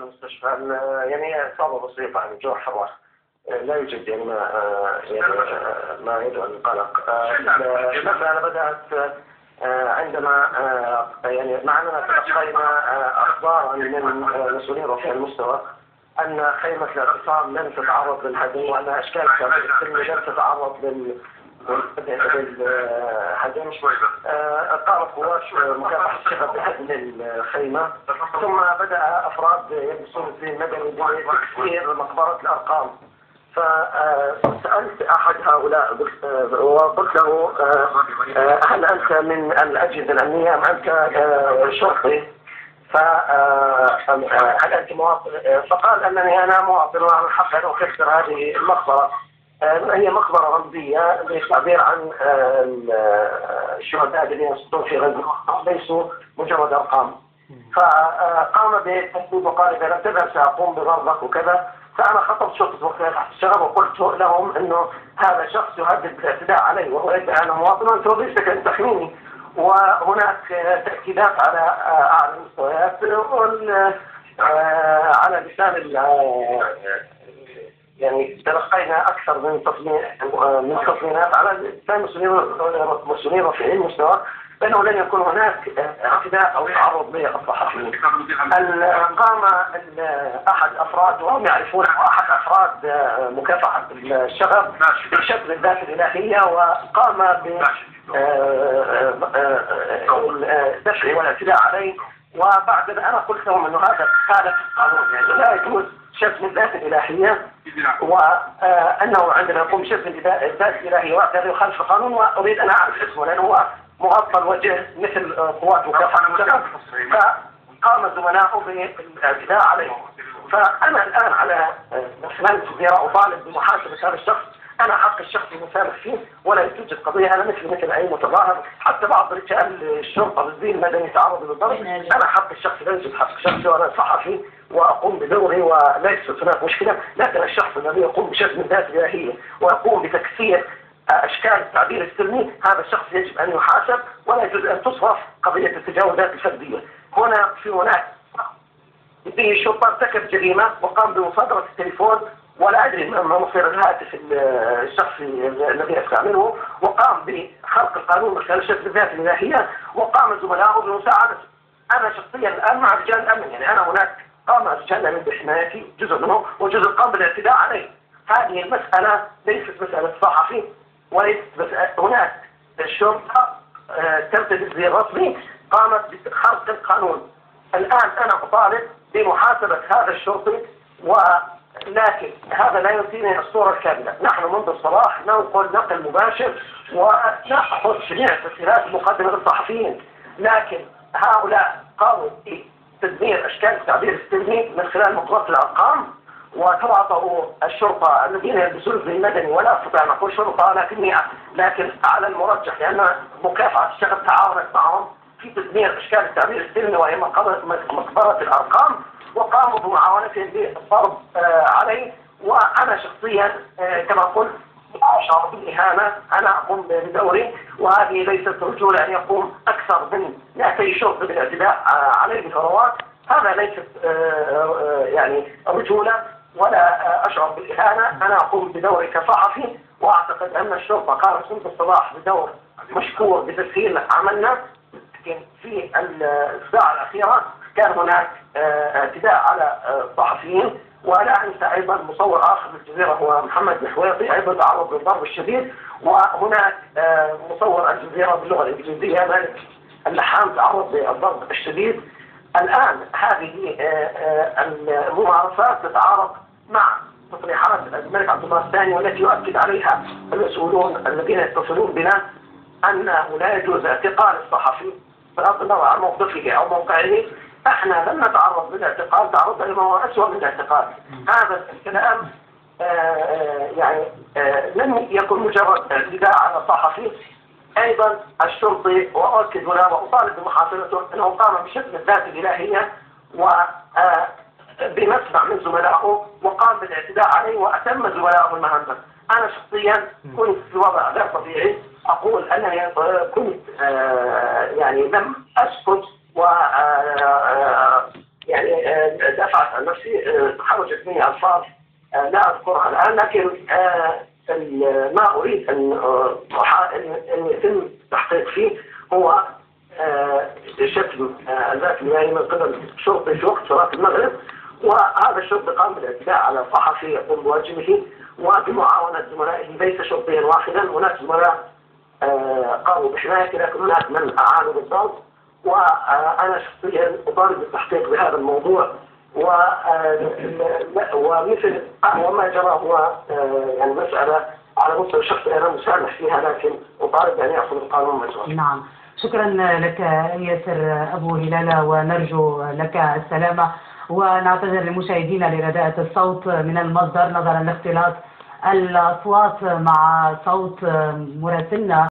المستشفى يعني إصابة بسيطة يعني جرح حرة. لا يوجد يعني ما يدعو للقلق. المسألة بدأت عندما يعني مع أننا تلقينا أخبارا من مسؤولين رفيع المستوى أن خيمة الاعتصام لم تتعرض للهدم وأن أشكال السلم لم تتعرض للهدم. قامت قوات مكافحة الشغب بهدم الخيمة، ثم بدأ أفراد يلبسون الزي المدني بتكسير مقبرة الأرقام. فسألت أحد هؤلاء وقلت له هل أنت من الأجهزة الأمنية أم أنت شرطي؟ فهل أنت مواطن؟ فقال أنني أنا مواطن وأنا حق أن أكسر هذه المقبرة. هي مقبرة رمزية للتعبير عن الشهداء الذين يسقطون في غزة، ليسوا مجرد أرقام. فقام بالتهديد وقال إذا لم تذهب سأقوم بضربك وكذا. فأنا خطبت شرطة مكافحة الشغب وقلت لهم إنه هذا شخص يهدد بالاعتداء علي وهو يدعي أنا مواطن وأنت وظيفتك أن تحميني. وهناك تأكيدات على أعلى المستويات على لسان يعني تلقينا أكثر من تصميمات على لسان مسؤولين رفيعي المستوى بأنه لن يكون هناك اعتداء أو تعرض للصحفيين. قام أحد أفراد وهم يعرفون أحد أفراد مكافحة الشغب بشكل الذات الإلهية وقام بدفع والاعتداء عليه. وبعد أنا قلت لهم أنه هذا خالف القانون، يعني لا يجوز شتم الذات الإلهية وأنه عندما يقوم بشتم الذات الإلهية وهذا يخالف القانون. وأريد أن أعرف اسمه لأنه هو مغطى الوجه مثل قوات مكافحة الشغب. فقام زملائه بالاعتداء عليه. فأنا الآن على خلال الجزيرة أطالب بمحاسبة هذا الشخص. أنا حق الشخصي مسامح فيه ولا توجد قضية. أنا مثل أي متظاهر، حتى بعض رجال الشرطة بالزي المدني تعرضوا للضرب. أنا حق الشخصي لا يوجد حق شخصي وأنا صحفي وأقوم بدوري وليست هناك مشكلة. لكن الشخص الذي يقوم بشتم الذات الإلهية ويقوم بتكسير أشكال التعبير السلمي هذا الشخص يجب أن يحاسب ولا يجوز أن تصرف قضية التجاوزات الفردية. هناك الشرطة ارتكب جريمة وقام بمصادرة التليفون ولا أدري ما مصير الهاتف الشخصي الذي يستعمله، وقام بخرق القانون من خلال شتم الذات الإلهية وقام زملائه بمساعدته. أنا شخصيا الآن مع رجال الأمن، يعني أنا هناك قام رجال الأمن بحمايتي جزء منه وجزء قام بالاعتداء عليه. هذه المسألة ليست مسألة صحفي وليست هناك الشرطة ترتدي الزي الرسمي قامت بخرق القانون. الآن أنا أطالب بمحاسبة هذا الشرطي ولكن هذا لا يعطيني الصورة الكاملة. نحن منذ الصباح نقل مباشر ونأخذ جميع التسجيلات المقدمة للصحفيين، لكن هؤلاء قاموا بتدمير أشكال التعبير السلمي من خلال مقبرة الأرقام وتواطؤوا الشرطة الذين يلبسون الزي المدني. ولا أستطيع أن أقول شرطة لكن على المرجح لأن مكافحة الشغب تعاونت معهم في تدمير أشكال التعبير السلمي وهي مقبرة الأرقام وقاموا بمعاونتهم بالضرب عليه. وأنا شخصيا كما قلت أشعر بالإهانة. أنا أقوم بدوري وهذه ليست رجولة أن يقوم أكثر من 200 شرطي بالاعتداء عليه بثروات. هذا ليست يعني رجولة ولا أشعر بالإهانة. أنا أقوم بدوري كصحفي وأعتقد أن الشرطة قامت منذ الصباح بدور مشكور بتسهيل عملنا. لكن في الساعة الأخيرة كان هناك اعتداء على الصحفيين. ولا أنسى أيضا مصور آخر في الجزيرة هو محمد محويطي أيضا تعرض للضرب الشديد. وهناك مصور الجزيرة باللغة الإنجليزية مالك اللحام تعرض للضرب الشديد. الآن هذه الممارسات تتعارض مع تصريحات الملك عبد الله الثاني والتي يؤكد عليها المسؤولون الذين يتصلون بنا أنه لا يجوز اعتقال الصحفي بغض النظر عن موقفه أو موقعه. احنا لم نتعرض للاعتقال، تعرضنا لما هو أسوأ من الاعتقال. هذا الكلام يعني لم يكن مجرد اعتداء على الصحفي. ايضا الشرطي واؤكد هنا واطالب بمحاسبته انه قام بشتم الذات الالهيه وبمسمع من زملائه وقام بالاعتداء عليه واتم زملائه المهمه. انا شخصيا كنت في وضع غير طبيعي، اقول انني كنت يعني لم اسكت يعني دافعت عن نفسي، خرجت مني ألفاظ لا أذكرها الآن، لكن ما أريد أن يتم التحقيق فيه هو شتم الذات المائي من قبل شرطي في وقت صلاة المغرب، وهذا الشرطي قام بالاعتداء على صحفي يقوم بواجبه وبمعاونة زملائه، ليس شرطيا واحدا، هناك زملاء قاموا بحمايته لكن هناك من أعانوا بالضبط، وأنا شخصيا أطالب بالتحقيق بهذا الموضوع، ومثل وما جرى هو يعني مسألة على مستوى الشخصي أنا مسامح فيها، لكن أطالب أن يأخذ القانون مجراه. نعم، شكرا لك ياسر أبو هلالة، ونرجو لك السلامة، ونعتذر لمشاهدينا لرداءة الصوت من المصدر نظرا لاختلاط الأصوات مع صوت مراسلنا